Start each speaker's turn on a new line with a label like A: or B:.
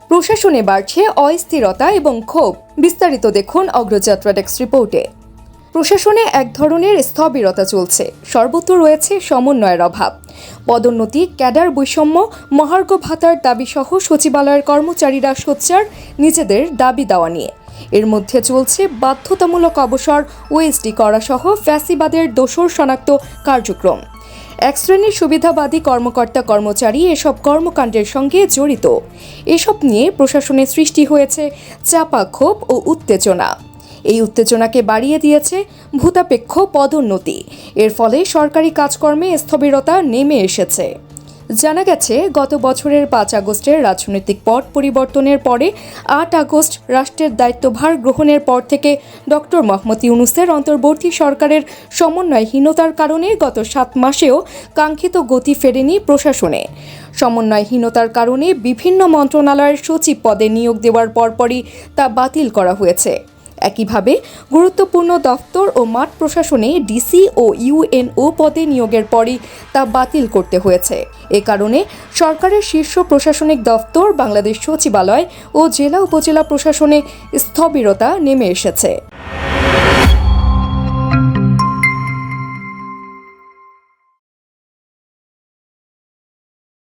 A: প্রশাসনে বাড়ছে অস্থিরতা এবং ক্ষোভ। বিস্তারিত দেখুন অগ্রযাত্রা ডেস্ক রিপোর্টে। প্রশাসনে এক ধরনের স্থবিরতা চলছে। সর্বত্র রয়েছে সমন্বয়ের অভাব, পদোন্নতি, ক্যাডার বৈষম্য, মহার্ঘ ভাতার দাবিসহ সচিবালয়ের কর্মচারীরা সোচ্চার নিজেদের দাবি দেওয়া নিয়ে। এর মধ্যে চলছে বাধ্যতামূলক অবসর, ওএসডি করা সহ ফ্যাসিবাদের দোসর শনাক্ত কার্যক্রম। এক শ্রেণীর সুবিধাবাদী কর্মকর্তা কর্মচারী এসব কর্মকাণ্ডের সঙ্গে জড়িত। এসব নিয়ে প্রশাসনে সৃষ্টি হয়েছে চাপা ক্ষোভ ও উত্তেজনা। এই উত্তেজনাকে বাড়িয়ে দিয়েছে ভূতাপেক্ষ পদোন্নতি। এর ফলে সরকারি কাজকর্মে স্থবিরতা নেমে এসেছে। জানা গেছে, গত বছরের 5 আগস্টের রাজনৈতিক পট পরিবর্তনের পরে 8 আগস্ট রাষ্ট্রের দায়িত্বভার গ্রহণের পর থেকে ডক্টর মোহাম্মদ ইউনূসের অন্তর্বর্তী সরকারের সমন্বয়হীনতার কারণে গত 7 মাসেও কাঙ্ক্ষিত গতি ফেরেনি প্রশাসনে। সমন্বয়হীনতার কারণে বিভিন্ন মন্ত্রণালয়ের সচিব পদে নিয়োগ দেওয়ার পরপরই তা বাতিল করা হয়েছে। একইভাবে গুরুত্বপূর্ণ দফতর ও মাঠ প্রশাসনে ডিসি ও ইউএনও পদে নিয়োগের পরই তা বাতিল করতে হয়েছে। এ কারণে সরকারের শীর্ষ প্রশাসনিক দফতর, বাংলাদেশ সচিবালয় ও জেলা উপজেলা প্রশাসনে স্থবিরতা নেমে এসেছে।